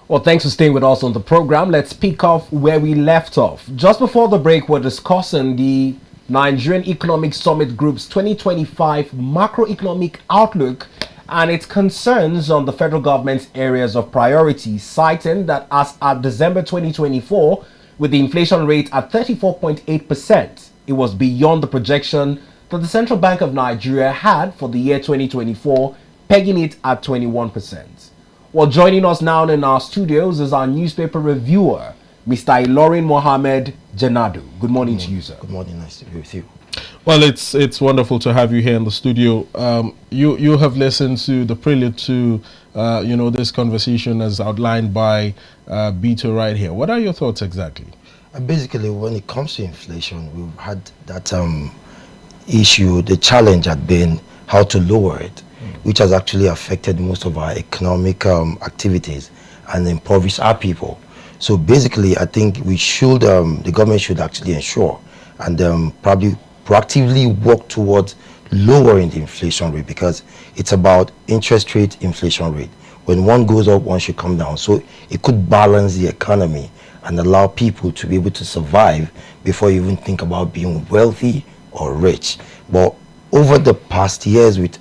Well, thanks for staying with us on the program. Let's pick off where we left off. Just before the break, we're discussing the Nigerian Economic Summit Group's 2025 macroeconomic outlook and its concerns on the federal government's areas of priority, citing that as at December 2024, with the inflation rate at 34.8%, it was beyond the projection that the Central Bank of Nigeria had for the year 2024, pegging it at 21%. Well, joining us now in our studios is our newspaper reviewer, Mr. Ilorin Mohammed Jinadu. Good morning to you, sir. Good morning, nice to be with you. Well, it's wonderful to have you here in the studio. You have listened to the prelude to this conversation as outlined by Bito right here. What are your thoughts exactly? Basically, when it comes to inflation, we've had that issue. The challenge had been how to lower it, which has actually affected most of our economic activities and impoverished our people. So basically, I think we should, the government should actually ensure and probably proactively work towards lowering the inflation rate, because it's about interest rate, inflation rate. When one goes up, one should come down. So it could balance the economy and allow people to be able to survive before you even think about being wealthy or rich. But over the past years with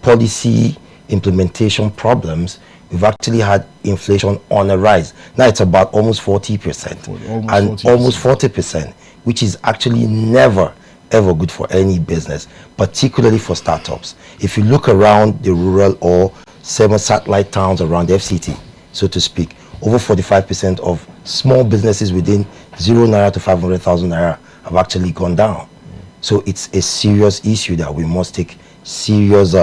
policy implementation problems, we've actually had inflation on a rise. Now it's about almost 40% almost 40%, which is actually never ever good for any business, particularly for startups. If you look around the rural or semi-satellite towns around the FCT, so to speak, over 45% of small businesses within 0 naira to 500,000 naira have actually gone down. So it's a serious issue that we must take serious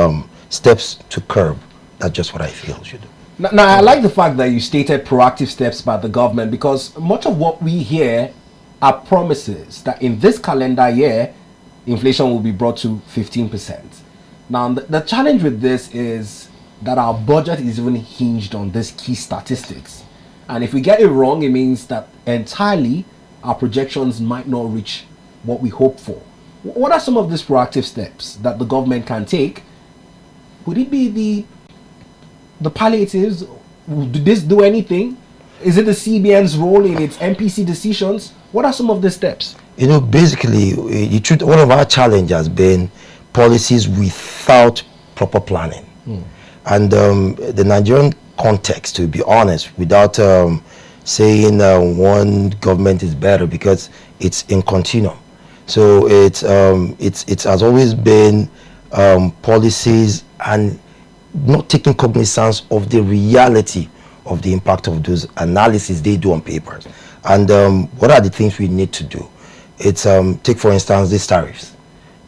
steps to curb. That's just what I feel we should do. Now, I like the fact that you stated proactive steps by the government, because much of what we hear are promises that in this calendar year, inflation will be brought to 15%. Now, the challenge with this is that our budget is even hinged on these key statistics. And if we get it wrong, it means that entirely our projections might not reach what we hope for. What are some of these proactive steps that the government can take? Would it be the palliatives? Did this do anything? Is it the CBN's role in its MPC decisions? What are some of the steps? Basically, the truth, one of our challenges has been policies without proper planning. And the Nigerian context, to be honest, without saying one government is better, because it's in continuum. So it has always been policies and not taking cognizance of the reality of the impact of those analyses they do on papers. And what are the things we need to do? It's take for instance these tariffs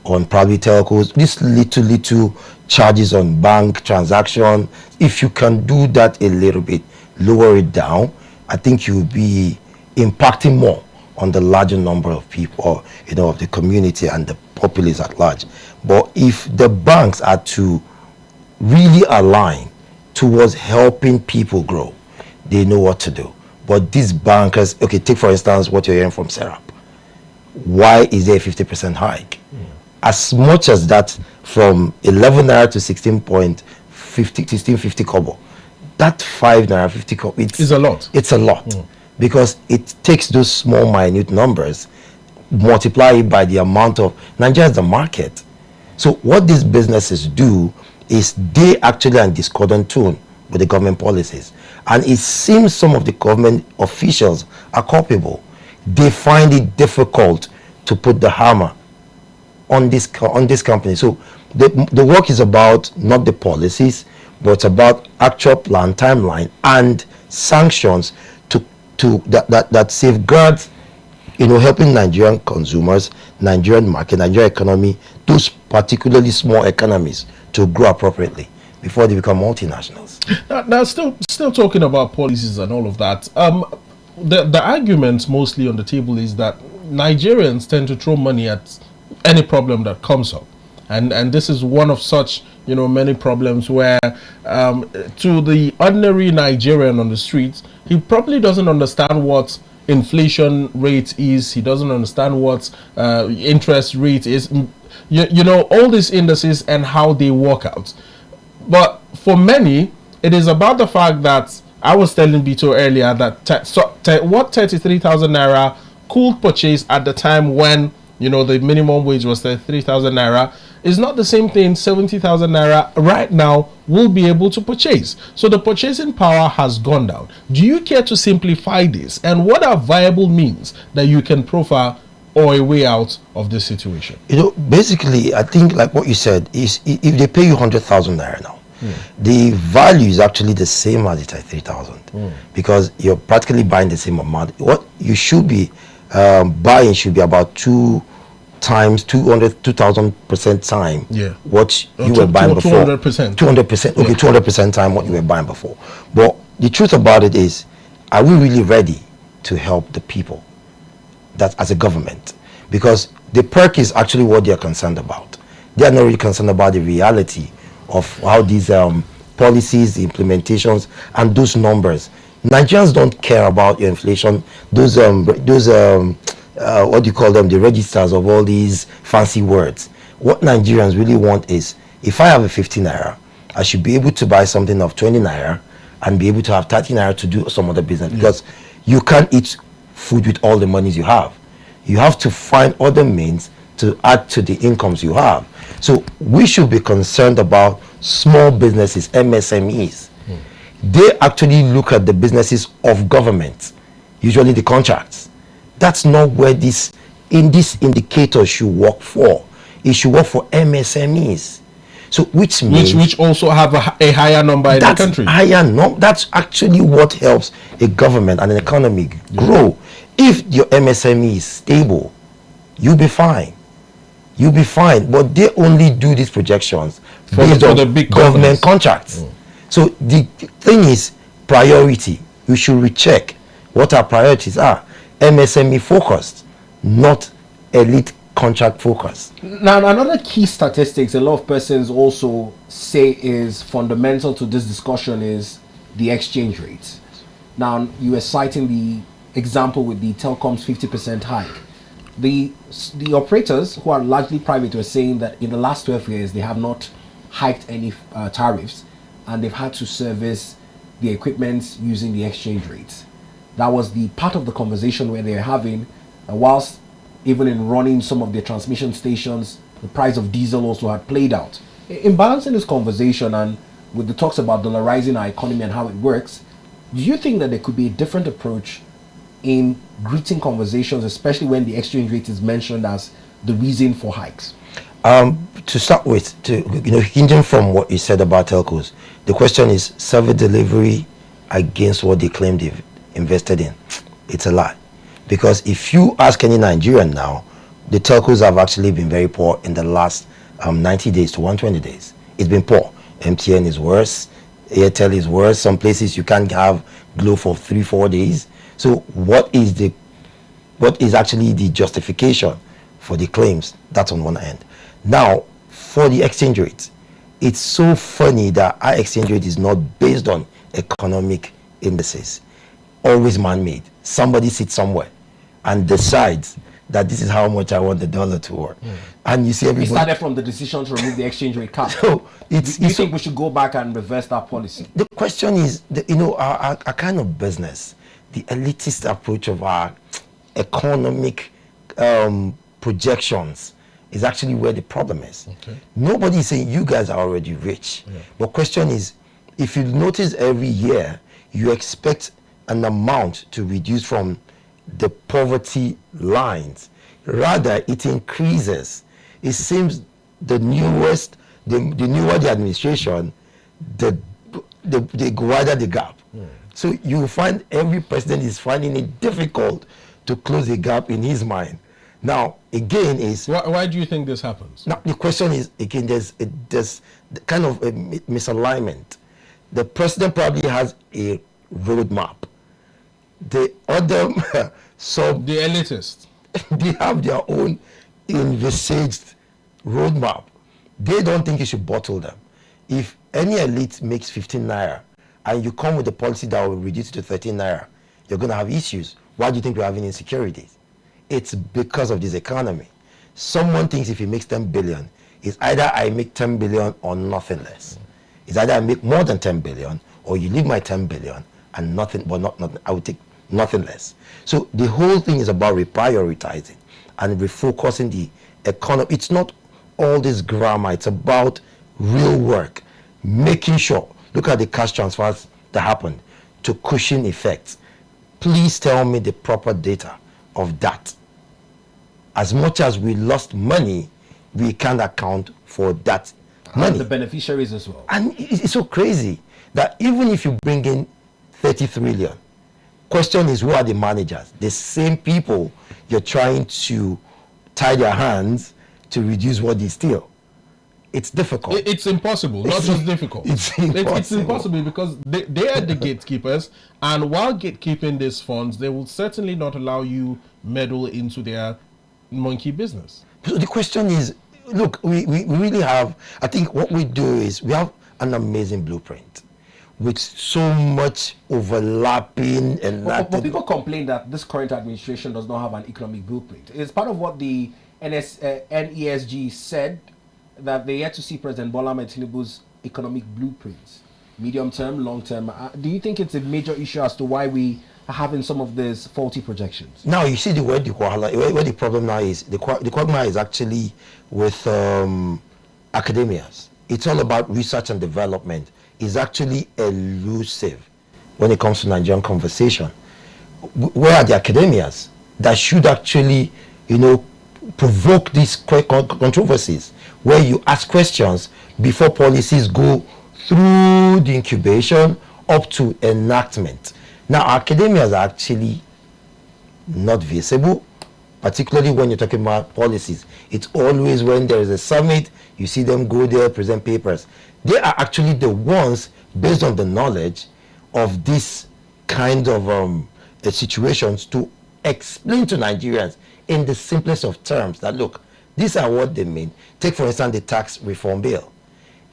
on probably telcos, these little charges on bank transaction. If you can do that a little bit, lower it down, I think you'll be impacting more on the larger number of people, of the community and the populace at large. But if the banks are to really align towards helping people grow, they know what to do. But these bankers, okay, take for instance what you're hearing from Serap. Why is there a 50% hike? As much as that, from 11 naira to 16.50 kobo, that 5 naira 50 kobo, it's a lot. It's a lot. Because it takes those small minute numbers, multiply it by the amount of Nigeria is the market. So what these businesses do is they actually are in discordant tune with the government policies, and it seems some of the government officials are culpable. They find it difficult to put the hammer on this company. So the work is about not the policies, but it's about actual plan, timeline, and sanctions that safeguards, helping Nigerian consumers, Nigerian market, Nigerian economy, those particularly small economies, to grow appropriately before they become multinationals. Now still talking about policies and all of that. The argument mostly on the table is that Nigerians tend to throw money at any problem that comes up, and this is one of such many problems where to the ordinary Nigerian on the streets, he probably doesn't understand what inflation rate is. He doesn't understand what interest rate is. All these indices and how they work out. But for many, it is about the fact that I was telling Bito earlier that what 33,000 naira could purchase at the time when, you know, the minimum wage was 33,000 naira is not the same thing 70,000 naira right now will be able to purchase. So the purchasing power has gone down. Do you care to simplify this? And what are viable means that you can profile or a way out of this situation? You know, basically, I think like what you said is if they pay you 100,000 naira now, the value is actually the same as it at 3,000 because you're practically buying the same amount. What you should be buying should be about 2 times 2,000% time what you were buying before. 200%. 200%. Okay, 200% time what you were buying before. But the truth about it is, are we really ready to help the people? That as a government, because the perk is actually what they are concerned about. They are not really concerned about the reality of how these policies, the implementations, and those numbers. Nigerians don't care about your inflation. Those what do you call them? The registers of all these fancy words. What Nigerians really want is, if I have a 50 naira, I should be able to buy something of 20 naira and be able to have 30 naira to do some other business, because you can't eat food with all the monies you have. You have to find other means to add to the incomes you have. So we should be concerned about small businesses, MSMEs. They actually look at the businesses of government, usually the contracts. That's not where this indicator should work for. It should work for MSMEs. So which means which also have a higher number in the country. That's actually what helps a government and an economy grow. If your MSME is stable, you'll be fine. You'll be fine. But they only do these projections based on the big government contracts. So the thing is priority. You should recheck what our priorities are. MSME focused, not elite contract focused. Now, another key statistics a lot of persons also say is fundamental to this discussion is the exchange rate. Now, you were citing the example with the telecoms 50% hike. The operators, who are largely private, were saying that in the last 12 years they have not hiked any tariffs, and they've had to service the equipment using the exchange rates. That was the part of the conversation where they were having, whilst even in running some of their transmission stations, the price of diesel also had played out. In balancing this conversation and with the talks about dollarizing our economy and how it works, do you think that there could be a different approach in greeting conversations, especially when the exchange rate is mentioned as the reason for hikes? To start with, hinging from what you said about telcos, the question is service delivery against what they claim they've invested in. It's a lie. Because if you ask any Nigerian now, the telcos have actually been very poor in the last 90 days to 120 days. It's been poor. MTN is worse. Airtel is worse. Some places you can't have Glo for 3-4 days. So what is actually the justification for the claims? That's on one end. Now, for the exchange rate, it's so funny that our exchange rate is not based on economic indices. Always man-made. Somebody sits somewhere and decides that this is how much I want the dollar to work. And you see everybody... It started from the decision to remove the exchange rate cap. So do you think we should go back and reverse that policy? The question is, our kind of business, the elitist approach of our economic projections is actually where the problem is. Nobody is saying you guys are already rich. But question is, if you notice every year, you expect an amount to reduce from the poverty lines. Rather, it increases. It seems the newer the administration, they go wider the gap. So you find every president is finding it difficult to close the gap in his mind. Now, again, is why do you think this happens? Now the question is, again, there's kind of a misalignment. The president probably has a roadmap. The other the elitists, they have their own envisaged roadmap. They don't think you should bottle them. If any elite makes 15 naira and you come with a policy that will reduce it to 13 naira, you're going to have issues. Why do you think we're having insecurities? It's because of this economy. Someone thinks if he makes 10 billion, it's either I make 10 billion or nothing less. It's either I make more than 10 billion or you leave my 10 billion and nothing, but not I would take nothing less. So the whole thing is about reprioritizing and refocusing the economy. It's not all this grammar, it's about real work, making sure. Look at the cash transfers that happened to cushion effects. Please tell me the proper data of that. As much as we lost money, we can't account for that money. And the beneficiaries as well. And it's so crazy that even if you bring in 30 trillion, question is, who are the managers? The same people you're trying to tie their hands to reduce what they steal. It's difficult. It's impossible, not just difficult. It's impossible. It's impossible because they are the gatekeepers, and while gatekeeping these funds, they will certainly not allow you meddle into their monkey business. So the question is, look, we really have, I think what we do is we have an amazing blueprint with so much overlapping and But people complain that this current administration does not have an economic blueprint. It's part of what the NSEG said, that they yet to see President Bola Ahmed Tinubu's economic blueprints, medium term, long term. Do you think it's a major issue as to why we are having some of these faulty projections? Now you see where the problem now is. The quagmire is actually with academias. It's all about research and development. It's actually elusive when it comes to Nigerian conversation. Where are the academias that should actually, provoke these controversies, where you ask questions before policies go through the incubation up to enactment? Now, academias are actually not visible, particularly when you're talking about policies. It's always when there is a summit, you see them go there, present papers. They are actually the ones, based on the knowledge of this kind of situations, to explain to Nigerians in the simplest of terms that, look, these are what they mean. Take, for instance, the tax reform bill.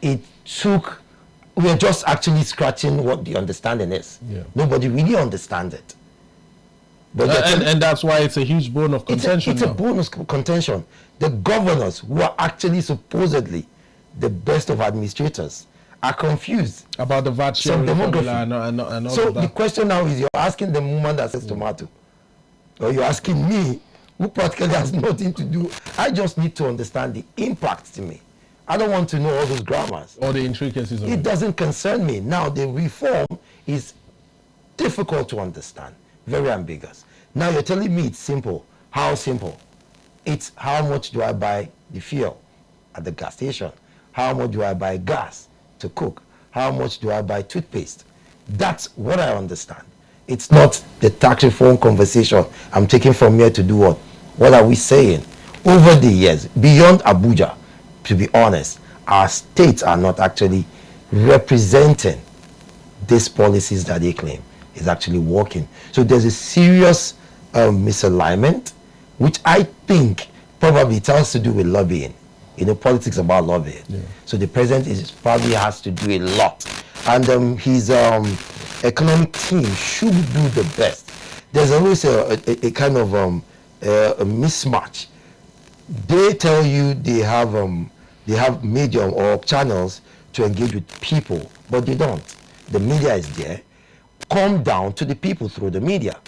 We're just actually scratching what the understanding is. Yeah. Nobody really understands it. But And that's why it's a huge bone of contention. It's a bone of contention. The governors, who are actually supposedly the best of administrators, are confused about the VAT sharing formula and all so of that. the question now is, you're asking the woman that sells tomato, or you're asking me, who practically has nothing to do. I just need to understand the impact to me. I don't want to know all those grammars. All the intricacies of It doesn't concern me. Now, the reform is difficult to understand, very ambiguous. Now, you're telling me it's simple. How simple? It's how much do I buy the fuel at the gas station? How much do I buy gas to cook? How much do I buy toothpaste? That's what I understand. It's not the tax reform conversation I'm taking from here to do what? What are we saying? Over the years, beyond Abuja, to be honest, our states are not actually representing these policies that they claim is actually working. So there's a serious misalignment, which I think probably it has to do with lobbying. Politics about lobbying. Yeah. So the president probably has to do a lot. And his economic team should do the best. There's always a kind of a mismatch. They tell you they have medium or channels to engage with people, but they don't. The media is there. Come down to the people through the media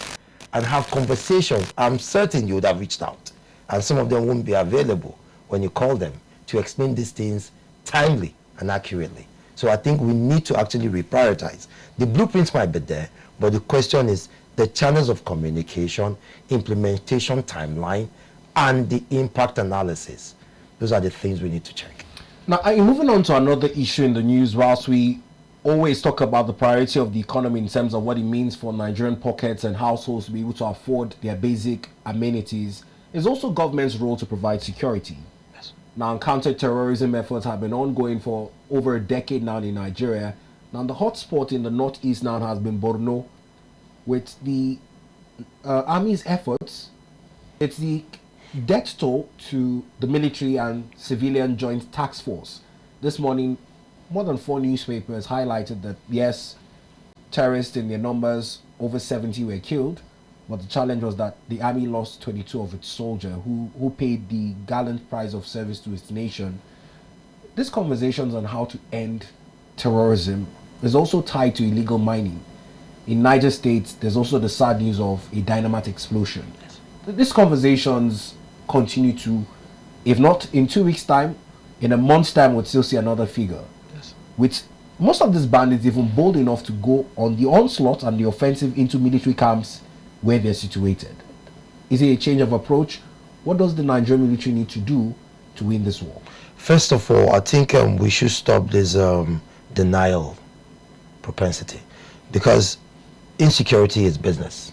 and have conversations. I'm certain you would have reached out, and some of them won't be available when you call them to explain these things timely and accurately. So I think we need to actually reprioritize. The blueprints might be there, but the question is the channels of communication, implementation timeline, and the impact analysis. Those are the things we need to check. Now, moving on to another issue in the news, whilst we always talk about the priority of the economy in terms of what it means for Nigerian pockets and households to be able to afford their basic amenities, is also government's role to provide security. Yes. Now, counter-terrorism efforts have been ongoing for over a decade now in Nigeria. Now, the hotspot in the northeast now has been Borno. With the army's efforts, it's the death toll to the military and civilian joint task force. This morning, more than 4 newspapers highlighted that, yes, terrorists in their numbers, over 70 were killed, but the challenge was that the army lost 22 of its soldiers who paid the gallant price of service to its nation. These conversations on how to end terrorism is also tied to illegal mining. in Niger State, there's also the sad news of a dynamite explosion. These conversations continue to, if not in 2 weeks' time, in a month's time, we'll still see another figure. Yes. With most of these bandits even bold enough to go on the onslaught and the offensive into military camps where they're situated. Is it a change of approach? What does the Nigerian military need to do to win this war? First of all, I think we should stop this denial propensity, because insecurity is business.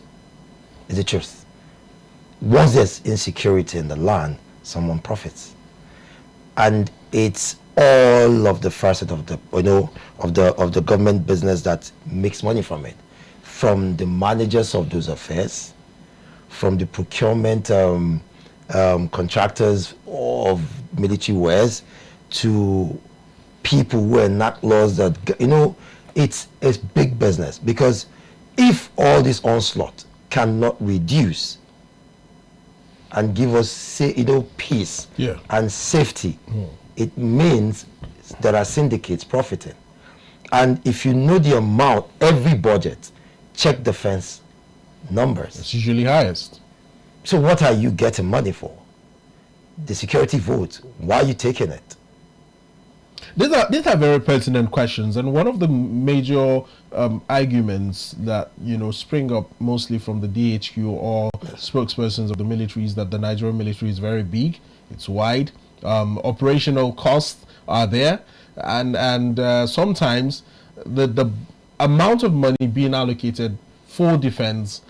It's the truth. Once there's insecurity in the land, someone profits, and it's all of the facet of the of the government business that makes money from it, from the managers of those affairs, from the procurement contractors of military wares, to people who enact laws that, it's big business. Because if all this onslaught cannot reduce and give us, peace and safety, it means there are syndicates profiting. And if you know the amount, every budget, check defense numbers. It's usually highest. So what are you getting money for? The security vote. Why are you taking it? These are very pertinent questions, and one of the major arguments that spring up mostly from the DHQ or spokespersons of the military is that the Nigerian military is very big, it's wide, operational costs are there, and sometimes the amount of money being allocated for defense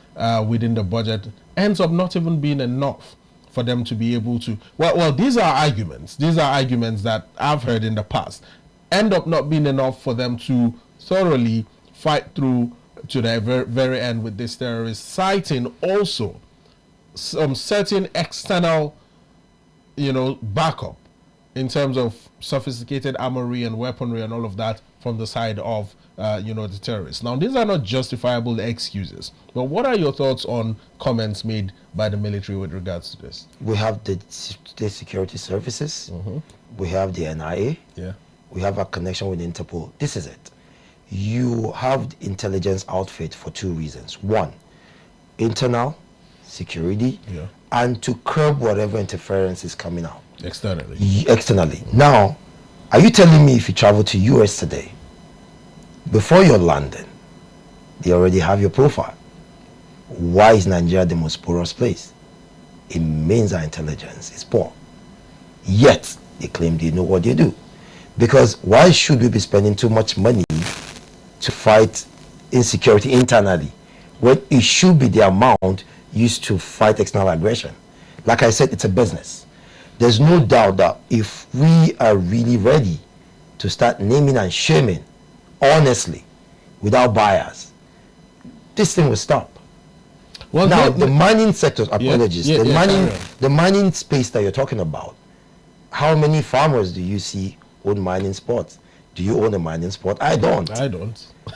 within the budget ends up not even being enough for them to be able to, well, these are arguments that I've heard in the past, end up not being enough for them to thoroughly fight through to the very end with this terrorist, citing also some certain external, backup in terms of sophisticated armory and weaponry and all of that from the side of the terrorists. Now, these are not justifiable excuses, but what are your thoughts on comments made by the military with regards to this? We have the state security services. We have the NIA. We have a connection with Interpol. This is it. You have the intelligence outfit for two reasons. One, internal security, and to curb whatever interference is coming out. Externally. Now, are you telling me if you travel to US today, before you're landing, they already have your profile? Why is Nigeria the most porous place? It means our intelligence is poor. Yet, they claim they know what they do. Because why should we be spending too much money to fight insecurity internally when it should be the amount used to fight external aggression? Like I said, it's a business. There's no doubt that if we are really ready to start naming and shaming honestly, without bias, this thing will stop. Well, now, the mining sector, apologies, the mining space that you're talking about, how many farmers do you see own mining spots? Do you own a mining spot? I don't.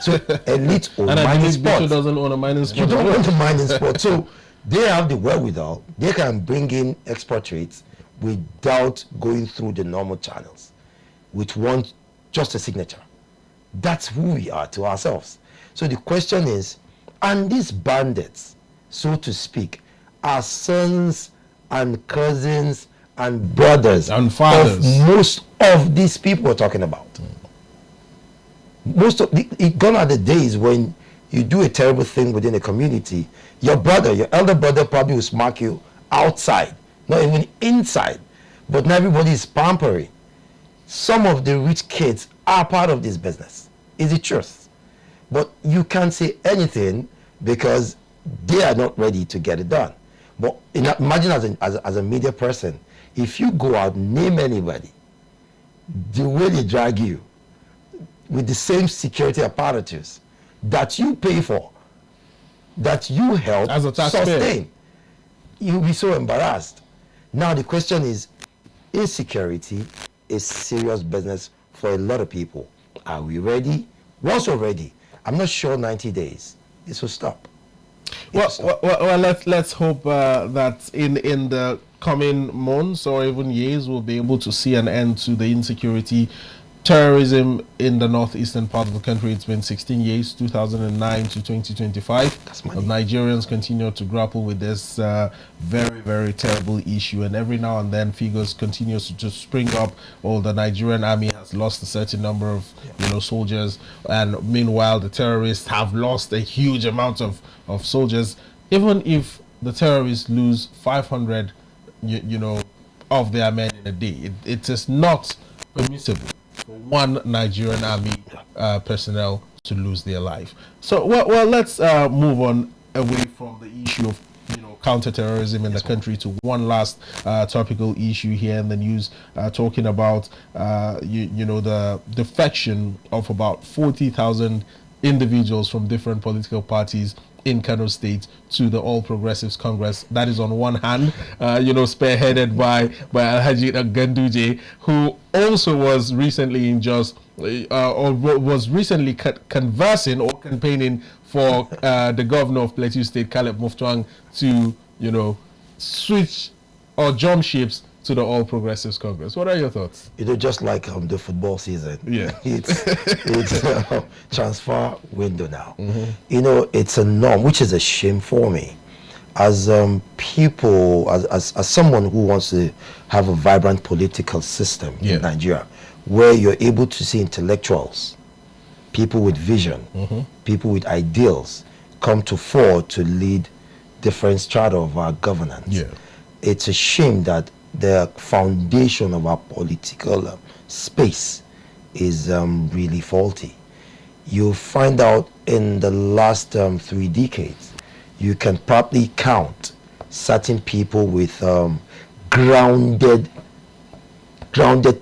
So elites own mining spots. Doesn't own a mining spot. You don't own a mining spot. So they have the wherewithal. They can bring in export rates without going through the normal channels, which want just a signature. That's who we are to ourselves. So the question is, and these bandits, so to speak, are sons and cousins and brothers and fathers of most of these people we're talking about. Most of gone are the days when you do a terrible thing within a community, your brother, your elder brother probably will smack you outside, not even inside. But now everybody is pampering. Some of the rich kids are part of this business. Is the truth. But you can't say anything because they are not ready to get it done. But imagine as a media person, if you go out, name anybody, the way they drag you with the same security apparatus that you pay for, that you help as a taxpayer sustain, you'll be so embarrassed. Now the question is, insecurity is serious business for a lot of people. Are we ready? Once we're ready, I'm not sure 90 days, this will stop. Well, let's hope that in the coming months or even years we'll be able to see an end to the insecurity terrorism in the northeastern part of the country, it's been 16 years, 2009 to 2025. That's money. Nigerians continue to grapple with this very, very terrible issue, and every now and then figures continue to just spring up. Oh, the Nigerian army has lost a certain number of soldiers, and meanwhile the terrorists have lost a huge amount of soldiers. Even if the terrorists lose 500 of their men in a day, it is not permissible for one Nigerian army personnel to lose their life. So, well, let's move on away from the issue of counter-terrorism in the country to one last topical issue here in the news, talking about the defection of about 40,000 individuals from different political parties in Kano State to the All Progressives Congress. That is on one hand, spearheaded by Alhaji Ganduje, who also was recently was recently conversing or campaigning for the governor of Plateau State, Caleb Mutfwang, to switch or jump ships to the All Progressives Congress. What are your thoughts? Just like the football season. Yeah. It's transfer window now. It's a norm, which is a shame for me. As people, as someone who wants to have a vibrant political system in Nigeria, where you're able to see intellectuals, people with vision, people with ideals come to fore to lead different strata of our governance. Yeah. It's a shame that the foundation of our political space is really faulty. You find out in the last 3 decades, you can probably count certain people with grounded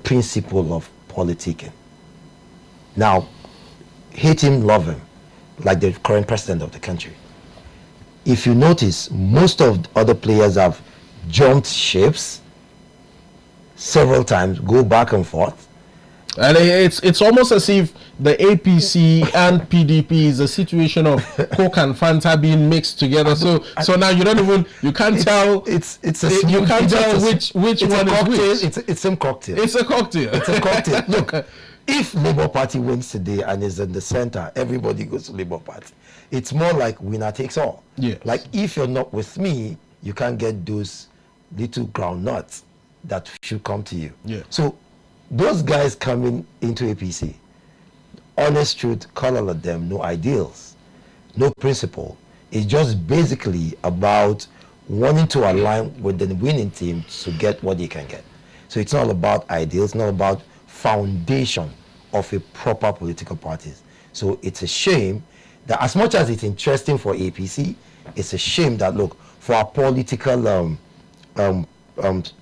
principle of politicking. Now, hate him, love him, like the current president of the country. If you notice, most of the other players have jumped ships several times, go back and forth, and it's almost as if the APC and PDP is a situation of Coke and Fanta being mixed together. So now you can't tell. You can't tell which one is which. It's a cocktail. It's a cocktail. It's a cocktail. Look, if Labour Party wins today and is in the center, everybody goes to Labour Party. It's more like winner takes all. Yes. Like, if you're not with me, you can't get those little groundnuts that should come to you. Yeah. So those guys coming into APC, honest truth, call all of them, no ideals, no principle. It's just basically about wanting to align with the winning team to get what they can get. So it's not about ideals, not about foundation of a proper political parties. So it's a shame that, as much as it's interesting for APC, it's a shame that, look, for our political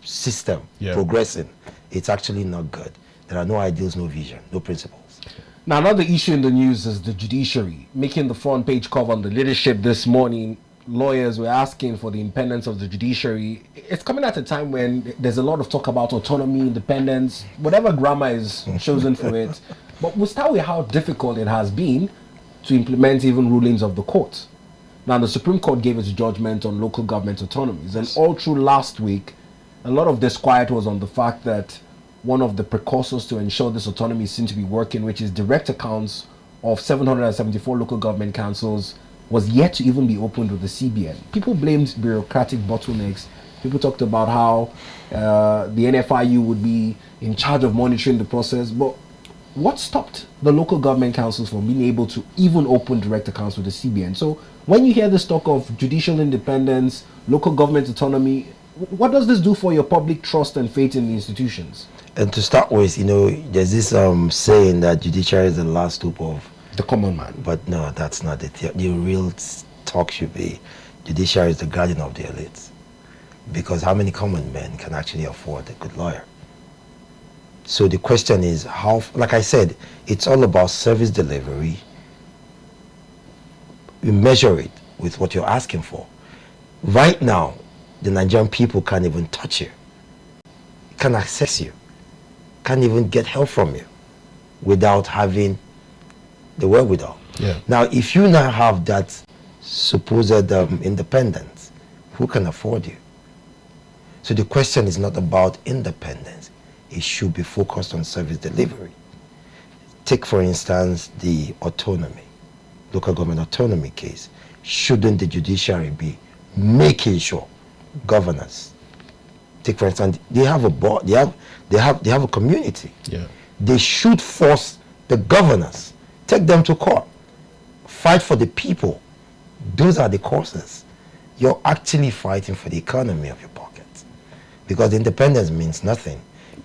system progressing, it's actually not good. There are no ideals, no vision, no principles. Now, another issue in the news is the judiciary making the front page cover on the leadership this morning. Lawyers were asking for the independence of the judiciary. It's coming at a time when there's a lot of talk about autonomy, independence, whatever grammar is chosen for it. But we'll start with how difficult it has been to implement even rulings of the court. Now, the Supreme Court gave its judgment on local government autonomies, and all through last week, a lot of disquiet was on the fact that one of the precursors to ensure this autonomy seemed to be working, which is direct accounts of 774 local government councils, was yet to even be opened with the CBN. People blamed bureaucratic bottlenecks. People talked about how the NFIU would be in charge of monitoring the process, but what stopped the local government councils from being able to even open direct accounts with the CBN? So when you hear this talk of judicial independence, local government autonomy, what does this do for your public trust and faith in the institutions? And to start with, there's this saying that judiciary is the last hope of the common man. But no, that's not it. The real talk should be judiciary is the guardian of the elites. Because how many common men can actually afford a good lawyer? So the question is, how, like I said, it's all about service delivery. You measure it with what you're asking for. Right now, the Nigerian people can't even touch you, can't access you, can't even get help from you without having the wherewithal. Yeah. Now, if you now have that supposed independence, who can afford you? So the question is not about independence. It should be focused on service delivery. Take, for instance, the autonomy, local government autonomy case. Shouldn't the judiciary be making sure governors, take for instance, they have a board, they have a community. Yeah. They should force the governors, take them to court, fight for the people. Those are the causes. You're actually fighting for the economy of your pocket, because independence means nothing.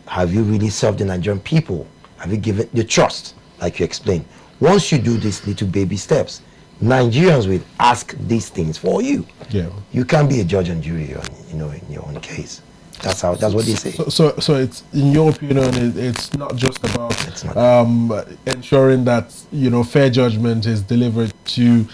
Have you really served the Nigerian people? Have you given the trust, like you explained? Once you do these little baby steps, Nigerians will ask these things for you. Yeah. You can't be a judge and jury on, in your own case. That's what they say. So it's, in your opinion, it's not just about ensuring that fair judgment is delivered to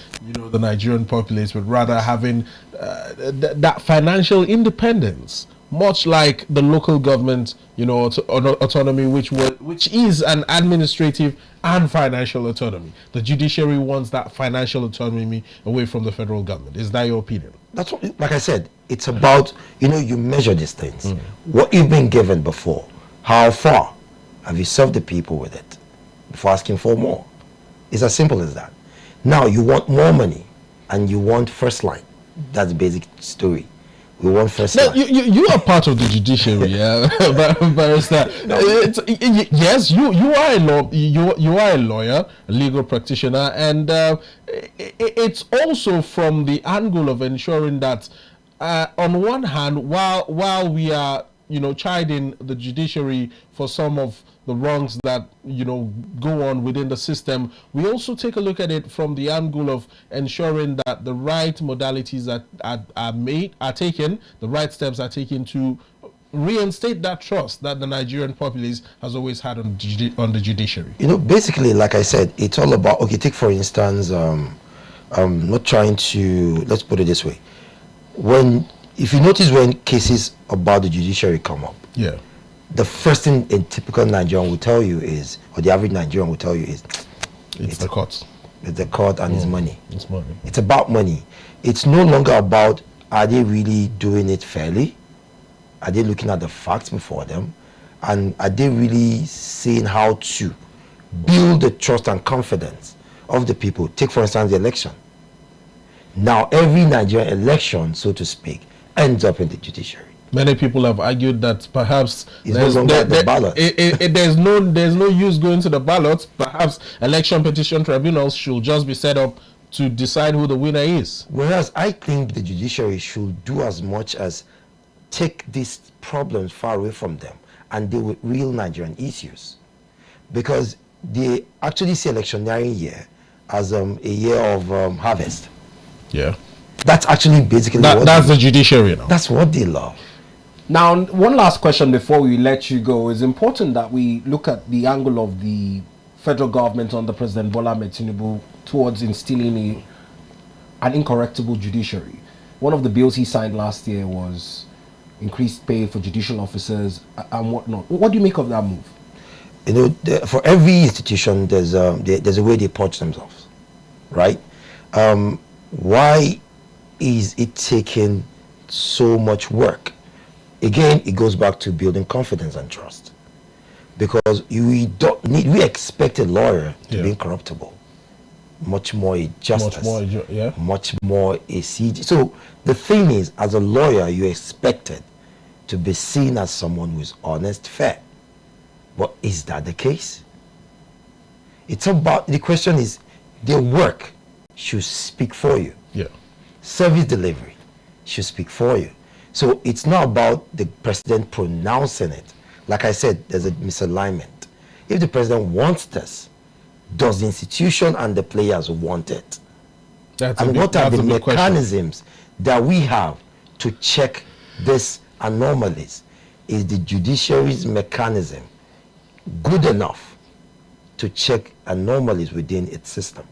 the Nigerian populace, but rather having that financial independence, much like the local government, autonomy, which is an administrative and financial autonomy. The judiciary wants that financial autonomy away from the federal government. Is that your opinion? That's what, like I said, it's about, you measure these things. What you've been given before, how far have you served the people with it before asking for more? It's as simple as that. Now you want more money and you want first line. That's the basic story. We want first line. You are part of the judiciary, yeah, barrister. Yes, you are a lawyer, a legal practitioner, and it's also from the angle of ensuring that, on one hand, while we are chiding the judiciary for some of the wrongs that go on within the system, we also take a look at it from the angle of ensuring that the right modalities are taken, the right steps are taken to reinstate that trust that the Nigerian populace has always had on the judiciary. Basically, like I said, it's all about, okay, take for instance, not trying to, let's put it this way. If you notice when cases about the judiciary come up, yeah, the first thing a typical Nigerian will tell you is, or the average Nigerian will tell you is, it's the courts. It's the court and it's money. It's money. It's about money. It's no longer about, are they really doing it fairly? Are they looking at the facts before them? And are they really seeing how to build the trust and confidence of the people? Take, for instance, the election. Now, every Nigerian election, so to speak, ends up in the judiciary. Many people have argued that perhaps there's no use going to the ballots. Perhaps election petition tribunals should just be set up to decide who the winner is. Whereas I think the judiciary should do as much as take these problems far away from them and deal with real Nigerian issues, because they actually see electioneering year as a year of harvest. Yeah, that's actually basically that's the judiciary now. That's what they love. Now, one last question before we let you go. It's important that we look at the angle of the federal government under President Bola Ahmed Tinubu towards instilling an incorruptible judiciary. One of the bills he signed last year was increased pay for judicial officers and whatnot. What do you make of that move? For every institution, there's a way they purge themselves, right? Why is it taking so much work? Again, it goes back to building confidence and trust, because we expect a lawyer to be incorruptible, much more a justice, much more a CG. So the thing is, as a lawyer, you're expected to be seen as someone who is honest, fair. But is that the case? The question is, their work should speak for you. Yeah. Service delivery should speak for you. So it's not about the president pronouncing it. Like I said, there's a misalignment. If the president wants this, does the institution and the players want it? What are the mechanisms that we have to check these anomalies? Is the judiciary's mechanism good enough to check anomalies within its system?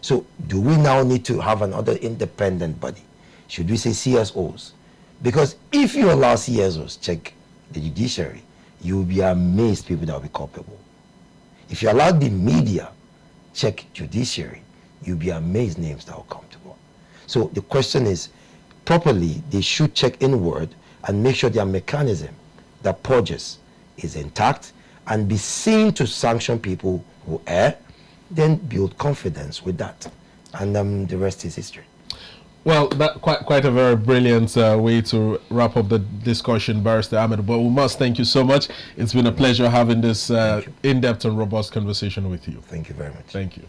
So do we now need to have another independent body? Should we say CSOs? Because if you allow CSOs check the judiciary, you will be amazed people that will be culpable. If you allow the media check judiciary, you'll be amazed names that will come to court. So the question is, properly, they should check inward and make sure their mechanism that purges is intact and be seen to sanction people who err, then build confidence with that. And the rest is history. Well, that quite a very brilliant way to wrap up the discussion, Barrister Ahmed. But we must thank you so much. It's been a pleasure having this in-depth and robust conversation with you. Thank you very much. Thank you.